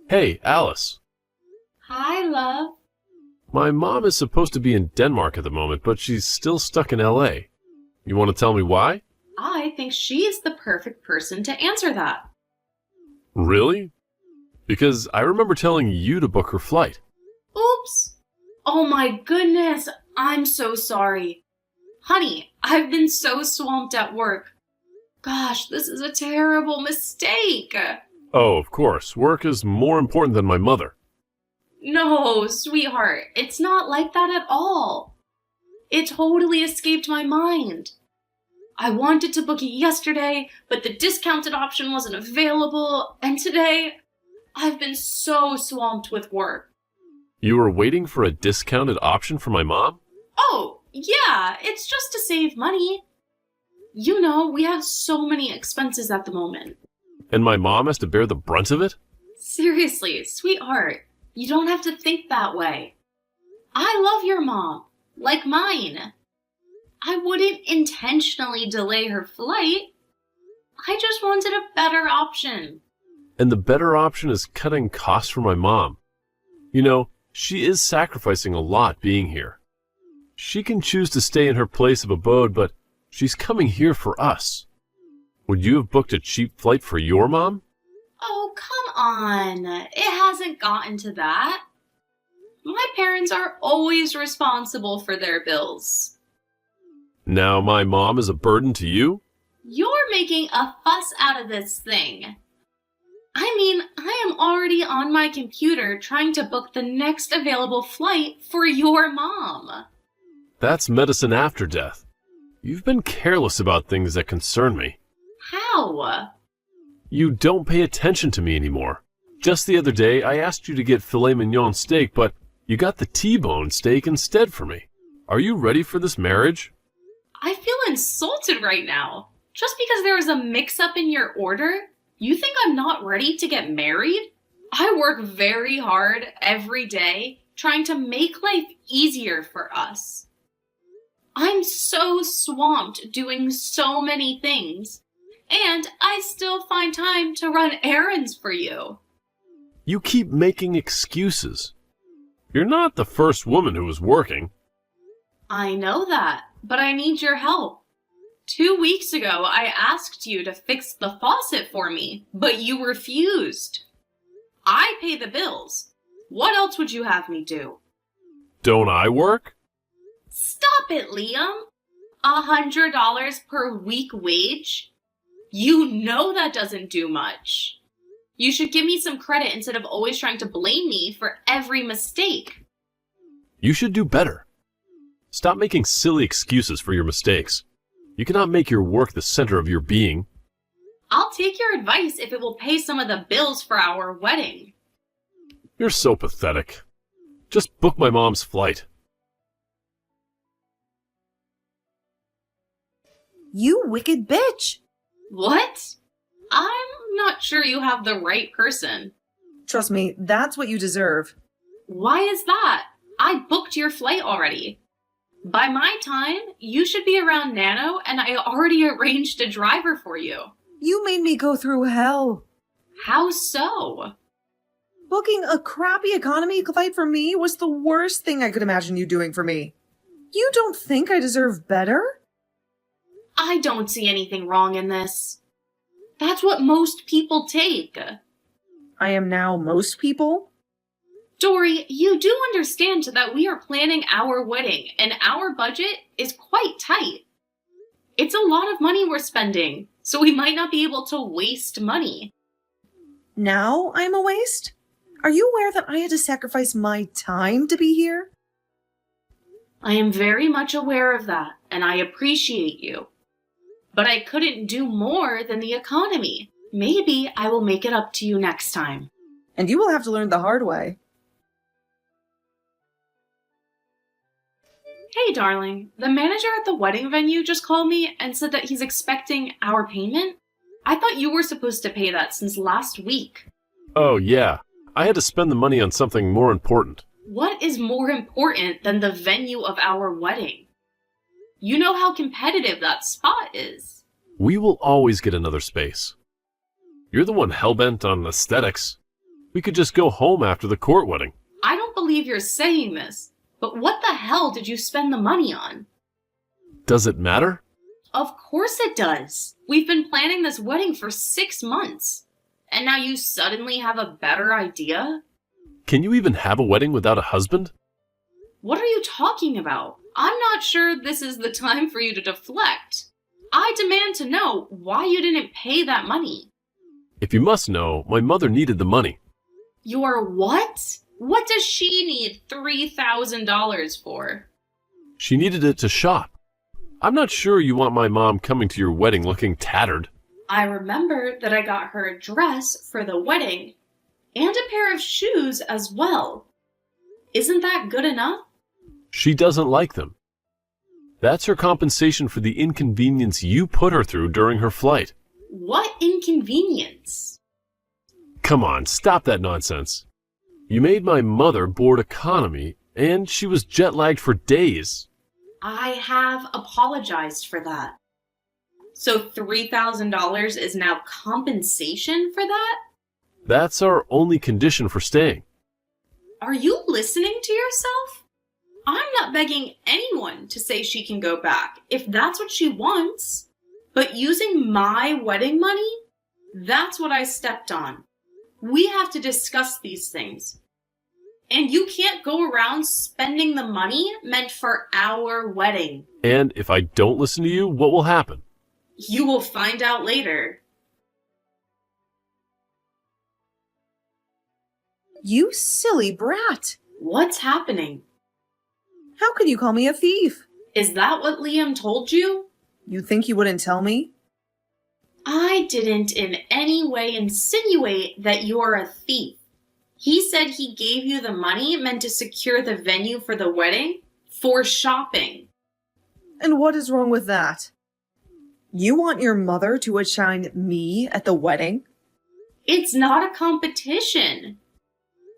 Hey, Alice. Hi, love. My mom is supposed to be in Denmark at the moment, but she's still stuck in LA. You want to tell me why? I think she is the perfect person to answer that. Really? Because I remember telling you to book her flight. Oops. Oh my goodness. I'm so sorry. Honey, I've been so swamped at work. Gosh, this is a terrible mistake. Oh, of course. Work is more important than my mother. No, sweetheart, it's not like that at all. It totally escaped my mind. I wanted to book it yesterday, but the discounted option wasn't available, and today I've been so swamped with work. You were waiting for a discounted option for my mom? Oh, yeah, it's just to save money. You know, we have so many expenses at the moment. And my mom has to bear the brunt of it? Seriously, sweetheart, you don't have to think that way. I love your mom, like mine. I wouldn't intentionally delay her flight. I just wanted a better option. And the better option is cutting costs for my mom. You know, she is sacrificing a lot being here. She can choose to stay in her place of abode, but she's coming here for us. Would you have booked a cheap flight for your mom? Oh, come on. It hasn't gotten to that. My parents are always responsible for their bills. Now my mom is a burden to you? You're making a fuss out of this thing. I mean, I am already on my computer trying to book the next available flight for your mom. That's medicine after death. You've been careless about things that concern me. How? You don't pay attention to me anymore. Just the other day, I asked you to get filet mignon steak, but you got the T-bone steak instead for me. Are you ready for this marriage? I feel insulted right now. Just because there was a mix-up in your order, you think I'm not ready to get married? I work very hard every day trying to make life easier for us. I'm so swamped doing so many things, and I still find time to run errands for you. You keep making excuses. You're not the first woman who is working. I know that, but I need your help. 2 weeks ago, I asked you to fix the faucet for me, but you refused. I pay the bills. What else would you have me do? Don't I work? Stop it, Liam. $100 per week wage? You know that doesn't do much. You should give me some credit instead of always trying to blame me for every mistake. You should do better. Stop making silly excuses for your mistakes. You cannot make your work the center of your being. I'll take your advice if it will pay some of the bills for our wedding. You're so pathetic. Just book my mom's flight. You wicked bitch! What? I'm not sure you have the right person. Trust me, that's what you deserve. Why is that? I booked your flight already. By my time, you should be around Nano, and I already arranged a driver for you. You made me go through hell. How so? Booking a crappy economy flight for me was the worst thing I could imagine you doing for me. You don't think I deserve better? I don't see anything wrong in this. That's what most people take. I am now most people? Dory, you do understand that we are planning our wedding, and our budget is quite tight. It's a lot of money we're spending, so we might not be able to waste money. Now I'm a waste? Are you aware that I had to sacrifice my time to be here? I am very much aware of that, and I appreciate you. But I couldn't do more than the economy. Maybe I will make it up to you next time. And you will have to learn the hard way. Hey, darling. The manager at the wedding venue just called me and said that he's expecting our payment. I thought you were supposed to pay that since last week. Oh, yeah. I had to spend the money on something more important. What is more important than the venue of our wedding? You know how competitive that spot is. We will always get another space. You're the one hell-bent on aesthetics. We could just go home after the court wedding. I don't believe you're saying this, but what the hell did you spend the money on? Does it matter? Of course it does. We've been planning this wedding for 6 months. And now you suddenly have a better idea? Can you even have a wedding without a husband? What are you talking about? I'm not sure this is the time for you to deflect. I demand to know why you didn't pay that money. If you must know, my mother needed the money. Your what? What does she need $3,000 for? She needed it to shop. I'm not sure you want my mom coming to your wedding looking tattered. I remember that I got her a dress for the wedding and a pair of shoes as well. Isn't that good enough? She doesn't like them. That's her compensation for the inconvenience you put her through during her flight. What inconvenience? Come on, stop that nonsense. You made my mother board economy, and she was jet-lagged for days. I have apologized for that. So $3,000 is now compensation for that? That's our only condition for staying. Are you listening to yourself? I'm not begging anyone to say she can go back if that's what she wants. But using my wedding money, that's what I stepped on. We have to discuss these things. And you can't go around spending the money meant for our wedding. And if I don't listen to you, what will happen? You will find out later. You silly brat. What's happening? How could you call me a thief? Is that what Liam told you? You think you wouldn't tell me? I didn't in any way insinuate that you're a thief. He said he gave you the money meant to secure the venue for the wedding for shopping. And what is wrong with that? You want your mother to outshine me at the wedding? It's not a competition.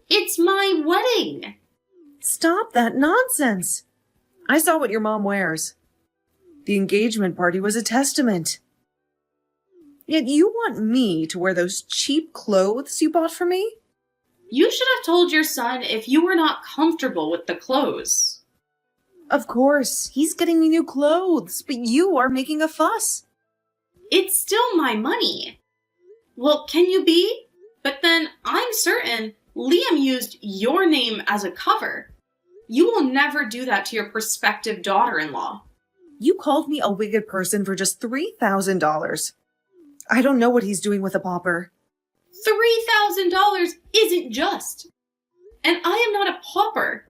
It's my wedding. Stop that nonsense. I saw what your mom wears. The engagement party was a testament. Yet you want me to wear those cheap clothes you bought for me? You should have told your son if you were not comfortable with the clothes. Of course, he's getting me new clothes, but you are making a fuss. It's still my money. Well, can you be? But then I'm certain Liam used your name as a cover. You will never do that to your prospective daughter-in-law. You called me a wicked person for just $3,000. I don't know what he's doing with a pauper. $3,000 isn't just. And I am not a pauper.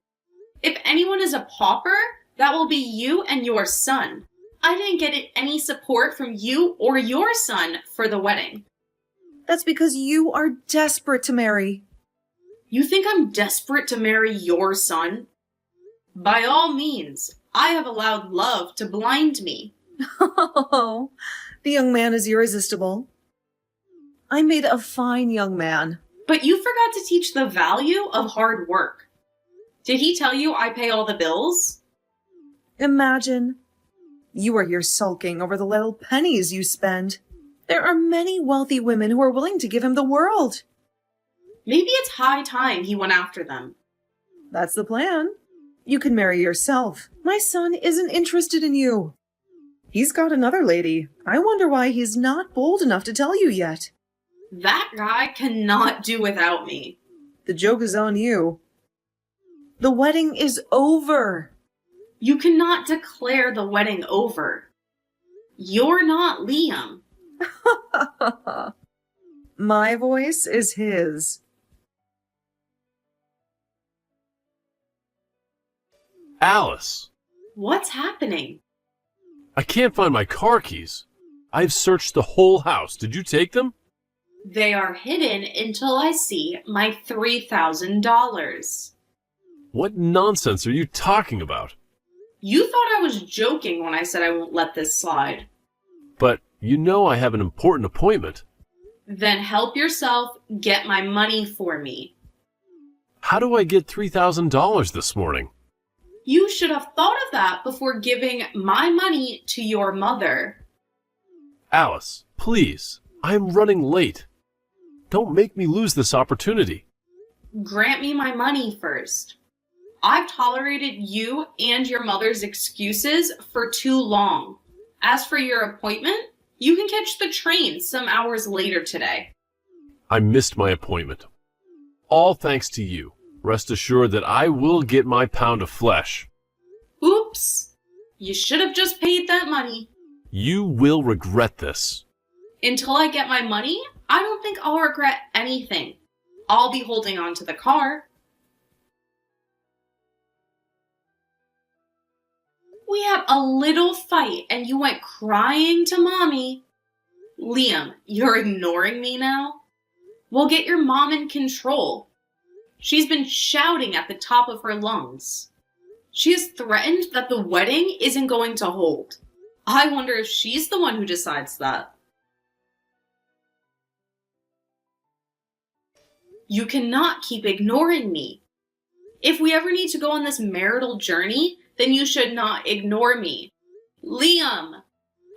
If anyone is a pauper, that will be you and your son. I didn't get any support from you or your son for the wedding. That's because you are desperate to marry. You think I'm desperate to marry your son? By all means, I have allowed love to blind me. Oh, the young man is irresistible. I made a fine young man. But you forgot to teach the value of hard work. Did he tell you I pay all the bills? Imagine. You are here sulking over the little pennies you spend. There are many wealthy women who are willing to give him the world. Maybe it's high time he went after them. That's the plan. You can marry yourself. My son isn't interested in you. He's got another lady. I wonder why he's not bold enough to tell you yet. That guy cannot do without me. The joke is on you. The wedding is over. You cannot declare the wedding over. You're not Liam. My voice is his. Alice! What's happening? I can't find my car keys. I've searched the whole house. Did you take them? They are hidden until I see my $3,000. What nonsense are you talking about? You thought I was joking when I said I won't let this slide. But you know I have an important appointment. Then help yourself get my money for me. How do I get $3,000 this morning? You should have thought of that before giving my money to your mother. Alice, please. I'm running late. Don't make me lose this opportunity. Grant me my money first. I've tolerated you and your mother's excuses for too long. As for your appointment, you can catch the train some hours later today. I missed my appointment. All thanks to you. Rest assured that I will get my pound of flesh. Oops. You should have just paid that money. You will regret this. Until I get my money, I don't think I'll regret anything. I'll be holding on to the car. We had a little fight and you went crying to Mommy. Liam, you're ignoring me now? We'll get your mom in control. She's been shouting at the top of her lungs. She has threatened that the wedding isn't going to hold. I wonder if she's the one who decides that. You cannot keep ignoring me. If we ever need to go on this marital journey, then you should not ignore me. Liam,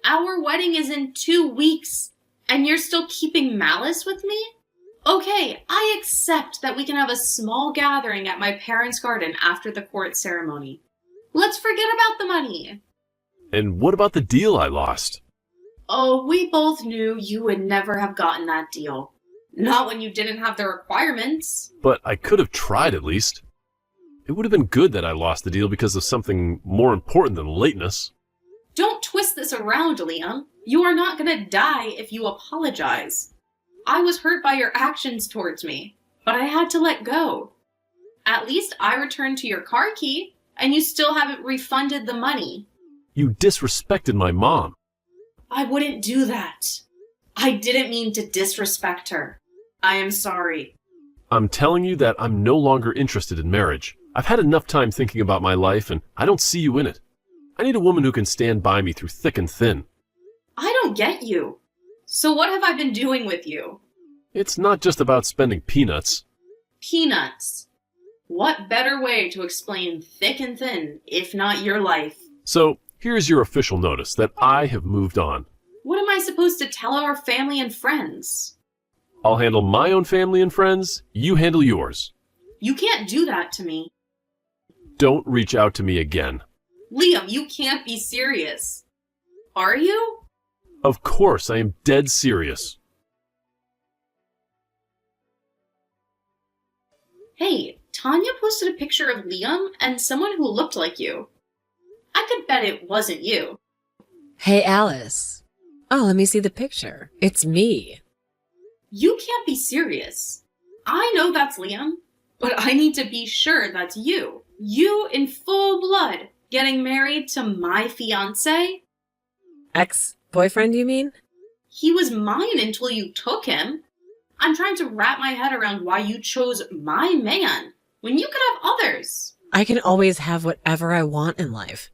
our wedding is in 2 weeks, and you're still keeping malice with me? Okay, I accept that we can have a small gathering at my parents' garden after the court ceremony. Let's forget about the money. And what about the deal I lost? Oh, we both knew you would never have gotten that deal. Not when you didn't have the requirements. But I could have tried at least. It would have been good that I lost the deal because of something more important than lateness. Don't twist this around, Liam. You are not going to die if you apologize. I was hurt by your actions towards me, but I had to let go. At least I returned to your car key, and you still haven't refunded the money. You disrespected my mom. I wouldn't do that. I didn't mean to disrespect her. I am sorry. I'm telling you that I'm no longer interested in marriage. I've had enough time thinking about my life, and I don't see you in it. I need a woman who can stand by me through thick and thin. I don't get you. So what have I been doing with you? It's not just about spending peanuts. Peanuts. What better way to explain thick and thin, if not your life? So, here's your official notice that I have moved on. What am I supposed to tell our family and friends? I'll handle my own family and friends. You handle yours. You can't do that to me. Don't reach out to me again. Liam, you can't be serious. Are you? Of course, I am dead serious. Hey, Tanya posted a picture of Liam and someone who looked like you. I could bet it wasn't you. Hey, Alice. Oh, let me see the picture. It's me. You can't be serious. I know that's Liam, but I need to be sure that's you. You in full blood getting married to my fiancé? Ex-boyfriend, you mean? He was mine until you took him. I'm trying to wrap my head around why you chose my man when you could have others. I can always have whatever I want in life.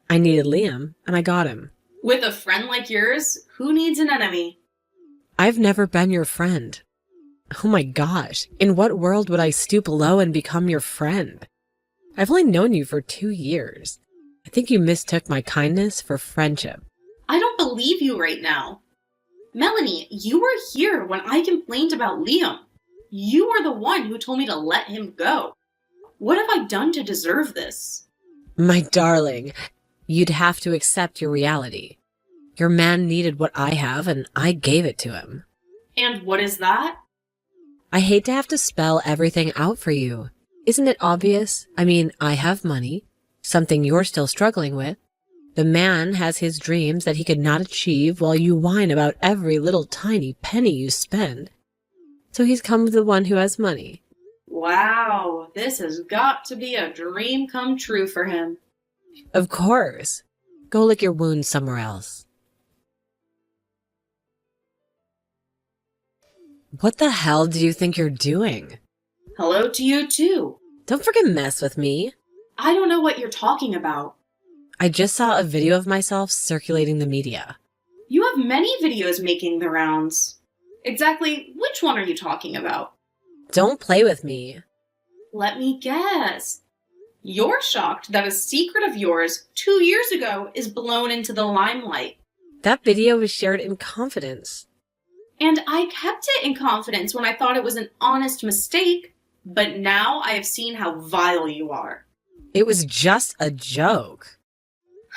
I needed Liam, and I got him. With a friend like yours, who needs an enemy? I've never been your friend. Oh my gosh, in what world would I stoop low and become your friend? I've only known you for 2 years. I think you mistook my kindness for friendship. I don't believe you right now. Melanie, you were here when I complained about Liam. You were the one who told me to let him go. What have I done to deserve this? My darling, you'd have to accept your reality. Your man needed what I have, and I gave it to him. And what is that? I hate to have to spell everything out for you. Isn't it obvious? I mean, I have money, something you're still struggling with. The man has his dreams that he could not achieve while you whine about every little tiny penny you spend. So he's come with the one who has money. Wow, this has got to be a dream come true for him. Of course. Go lick your wounds somewhere else. What the hell do you think you're doing? Hello to you too. Don't freaking mess with me. I don't know what you're talking about. I just saw a video of myself circulating the media. You have many videos making the rounds. Exactly which one are you talking about? Don't play with me. Let me guess. You're shocked that a secret of yours 2 years ago is blown into the limelight. That video was shared in confidence. And I kept it in confidence when I thought it was an honest mistake. But now I have seen how vile you are. It was just a joke.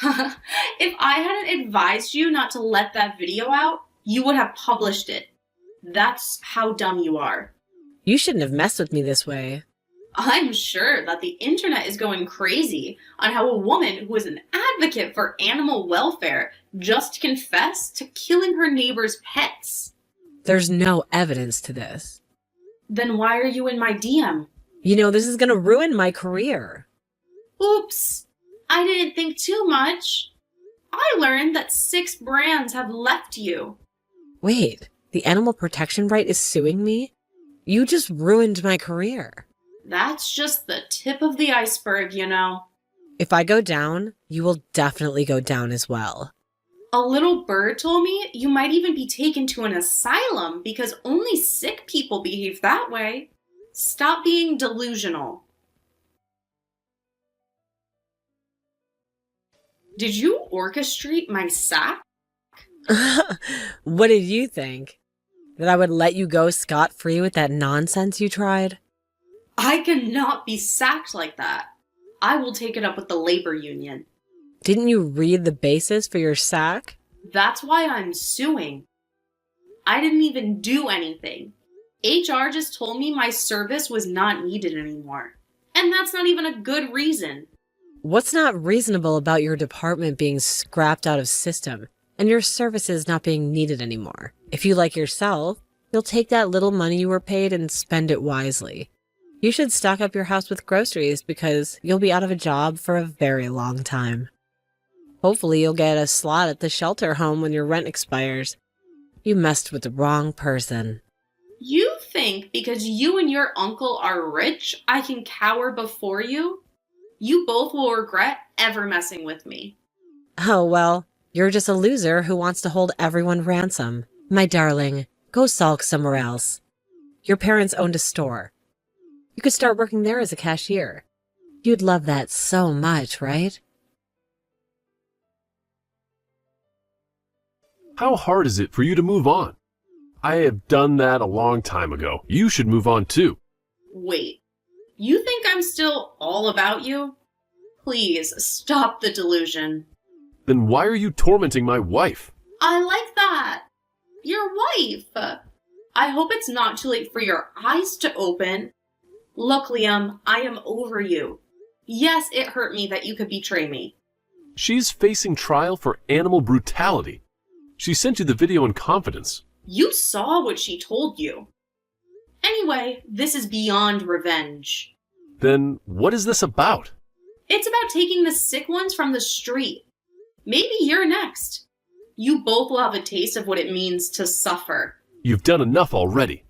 If I hadn't advised you not to let that video out, you would have published it. That's how dumb you are. You shouldn't have messed with me this way. I'm sure that the internet is going crazy on how a woman who is an advocate for animal welfare just confessed to killing her neighbor's pets. There's no evidence to this. Then why are you in my DM? You know, this is gonna ruin my career. Oops, I didn't think too much. I learned that 6 brands have left you. Wait, the animal protection right is suing me? You just ruined my career. That's just the tip of the iceberg, you know. If I go down, you will definitely go down as well. A little bird told me you might even be taken to an asylum because only sick people behave that way. Stop being delusional. Did you orchestrate my sack? What did you think? That I would let you go scot-free with that nonsense you tried? I cannot be sacked like that. I will take it up with the labor union. Didn't you read the basis for your sack? That's why I'm suing. I didn't even do anything. HR just told me my service was not needed anymore. And that's not even a good reason. What's not reasonable about your department being scrapped out of system and your services not being needed anymore? If you like yourself, you'll take that little money you were paid and spend it wisely. You should stock up your house with groceries because you'll be out of a job for a very long time. Hopefully you'll get a slot at the shelter home when your rent expires. You messed with the wrong person. You think because you and your uncle are rich, I can cower before you? You both will regret ever messing with me. Oh, well, you're just a loser who wants to hold everyone ransom. My darling, go sulk somewhere else. Your parents owned a store. You could start working there as a cashier. You'd love that so much, right? How hard is it for you to move on? I have done that a long time ago. You should move on too. Wait, you think I'm still all about you? Please, stop the delusion. Then why are you tormenting my wife? I like that. Your wife. I hope it's not too late for your eyes to open. Look, Liam, I am over you. Yes, it hurt me that you could betray me. She's facing trial for animal brutality. She sent you the video in confidence. You saw what she told you. Anyway, this is beyond revenge. Then what is this about? It's about taking the sick ones from the street. Maybe you're next. You both will have a taste of what it means to suffer. You've done enough already.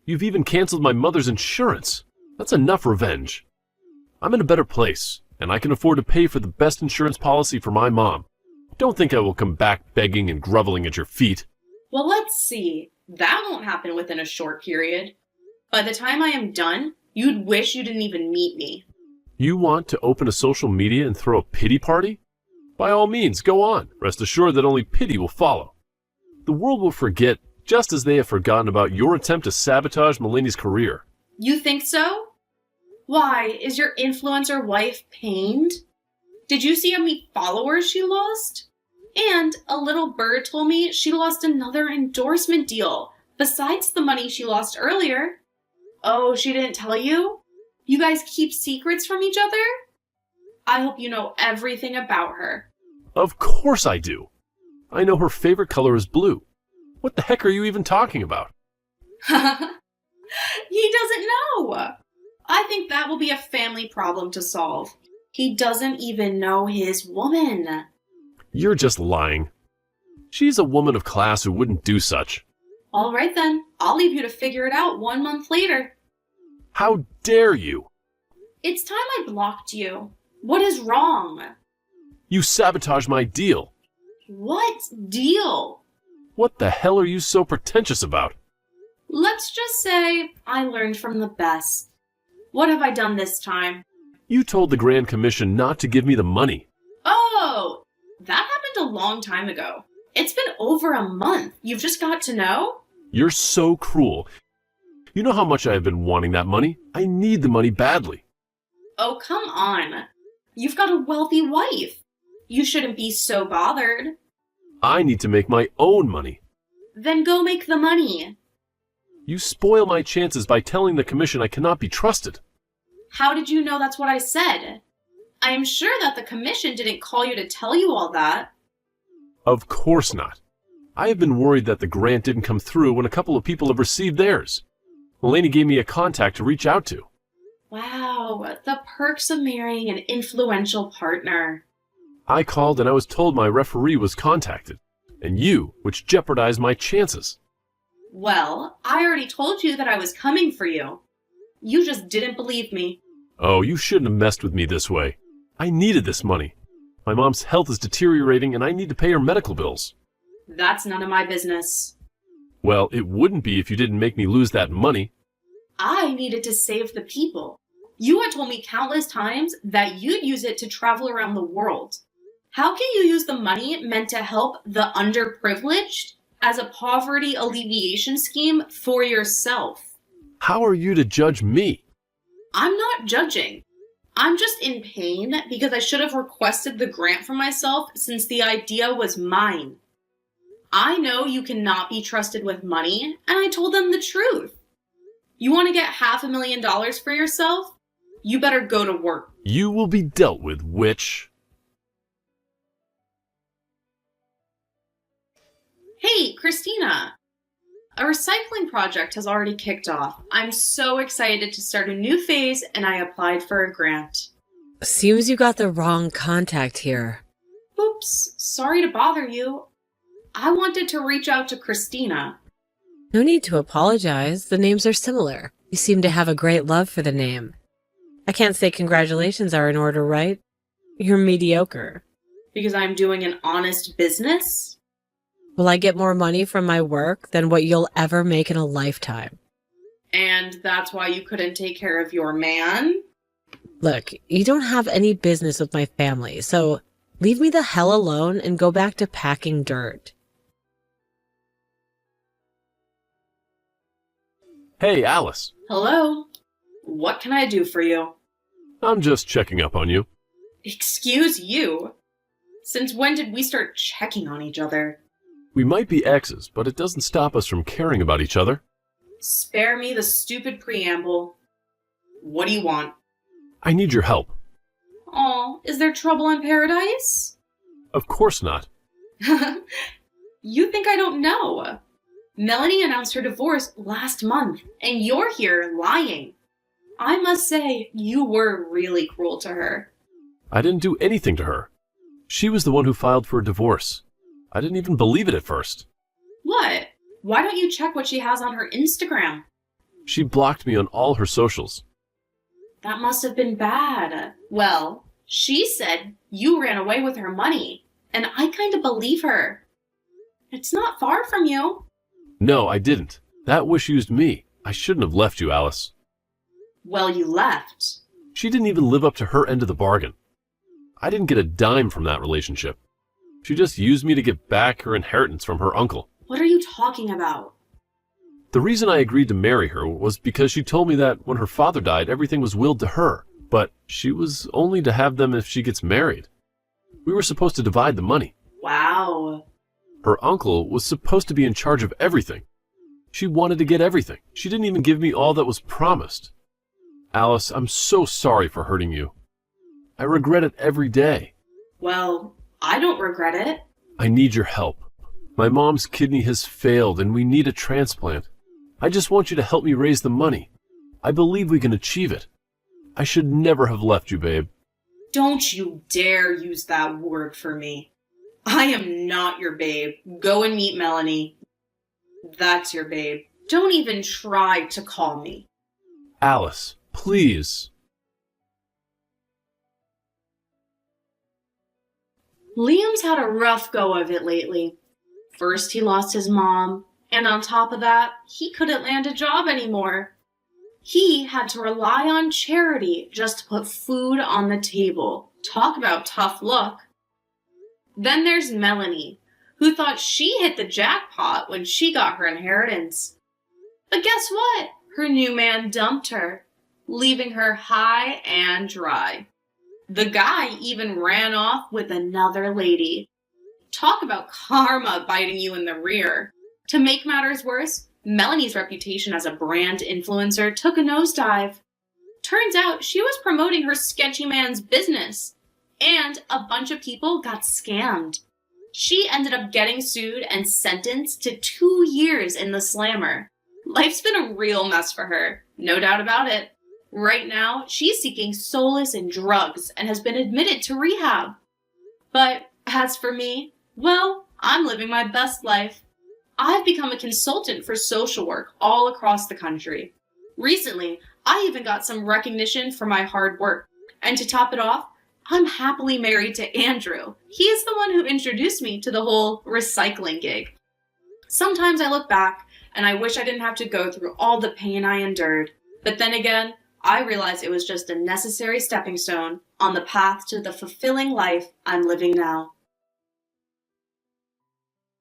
You've even canceled my mother's insurance. That's enough revenge. I'm in a better place, and I can afford to pay for the best insurance policy for my mom. Don't think I will come back begging and groveling at your feet. Well, let's see. That won't happen within a short period. By the time I am done, you'd wish you didn't even meet me. You want to open a social media and throw a pity party? By all means, go on. Rest assured that only pity will follow. The world will forget, just as they have forgotten about your attempt to sabotage Mulaney's career. You think so? Why, is your influencer wife pained? Did you see how many followers she lost? And a little bird told me she lost another endorsement deal, besides the money she lost earlier. Oh, she didn't tell you? You guys keep secrets from each other? I hope you know everything about her. Of course I do. I know her favorite color is blue. What the heck are you even talking about? He doesn't know. I think that will be a family problem to solve. He doesn't even know his woman. You're just lying. She's a woman of class who wouldn't do such. All right then, I'll leave you to figure it out 1 month later. How dare you? It's time I blocked you. What is wrong? You sabotaged my deal. What deal? What the hell are you so pretentious about? Let's just say I learned from the best. What have I done this time? You told the Grand Commission not to give me the money. Oh, that happened a long time ago. It's been over a month. You've just got to know? You're so cruel. You know how much I have been wanting that money. I need the money badly. Oh, come on. You've got a wealthy wife. You shouldn't be so bothered. I need to make my own money. Then go make the money. You spoil my chances by telling the commission I cannot be trusted. How did you know that's what I said? I am sure that the commission didn't call you to tell you all that. Of course not. I have been worried that the grant didn't come through when a couple of people have received theirs. Mulaney gave me a contact to reach out to. Wow, the perks of marrying an influential partner. I called and I was told my referee was contacted, and you, which jeopardized my chances. Well, I already told you that I was coming for you. You just didn't believe me. Oh, you shouldn't have messed with me this way. I needed this money. My mom's health is deteriorating and I need to pay her medical bills. That's none of my business. Well, it wouldn't be if you didn't make me lose that money. I needed to save the people. You had told me countless times that you'd use it to travel around the world. How can you use the money meant to help the underprivileged as a poverty alleviation scheme for yourself? How are you to judge me? I'm not judging. I'm just in pain because I should have requested the grant for myself since the idea was mine. I know you cannot be trusted with money, and I told them the truth. You want to get $500,000 for yourself? You better go to work. You will be dealt with, witch. Hey, Christina. A recycling project has already kicked off. I'm so excited to start a new phase, and I applied for a grant. Seems you got the wrong contact here. Oops, sorry to bother you. I wanted to reach out to Christina. No need to apologize. The names are similar. You seem to have a great love for the name. I can't say congratulations are in order, right? You're mediocre. Because I'm doing an honest business? Will I get more money from my work than what you'll ever make in a lifetime? And that's why you couldn't take care of your man? Look, you don't have any business with my family, so leave me the hell alone and go back to packing dirt. Hey, Alice. Hello? What can I do for you? I'm just checking up on you. Excuse you? Since when did we start checking on each other? We might be exes, but it doesn't stop us from caring about each other. Spare me the stupid preamble. What do you want? I need your help. Aw, is there trouble in paradise? Of course not. You think I don't know? Melanie announced her divorce last month, and you're here lying. I must say, you were really cruel to her. I didn't do anything to her. She was the one who filed for a divorce. I didn't even believe it at first. What? Why don't you check what she has on her Instagram? She blocked me on all her socials. That must have been bad. Well, she said you ran away with her money, and I kind of believe her. It's not far from you. No, I didn't. That wish used me. I shouldn't have left you, Alice. Well, you left. She didn't even live up to her end of the bargain. I didn't get a dime from that relationship. She just used me to get back her inheritance from her uncle. What are you talking about? The reason I agreed to marry her was because she told me that when her father died, everything was willed to her, but she was only to have them if she gets married. We were supposed to divide the money. Wow. Her uncle was supposed to be in charge of everything. She wanted to get everything. She didn't even give me all that was promised. Alice, I'm so sorry for hurting you. I regret it every day. Well, I don't regret it. I need your help. My mom's kidney has failed and we need a transplant. I just want you to help me raise the money. I believe we can achieve it. I should never have left you, babe. Don't you dare use that word for me. I am not your babe. Go and meet Melanie. That's your babe. Don't even try to call me. Alice, please. Liam's had a rough go of it lately. First he lost his mom, and on top of that, he couldn't land a job anymore. He had to rely on charity just to put food on the table. Talk about tough luck. Then there's Melanie, who thought she hit the jackpot when she got her inheritance. But guess what? Her new man dumped her, leaving her high and dry. The guy even ran off with another lady. Talk about karma biting you in the rear. To make matters worse, Melanie's reputation as a brand influencer took a nosedive. Turns out she was promoting her sketchy man's business, and a bunch of people got scammed. She ended up getting sued and sentenced to 2 years in the slammer. Life's been a real mess for her, no doubt about it. Right now, she's seeking solace in drugs and has been admitted to rehab. But as for me, well, I'm living my best life. I've become a consultant for social work all across the country. Recently, I even got some recognition for my hard work. And to top it off, I'm happily married to Andrew. He is the one who introduced me to the whole recycling gig. Sometimes I look back and I wish I didn't have to go through all the pain I endured. But then again, I realize it was just a necessary stepping stone on the path to the fulfilling life I'm living now.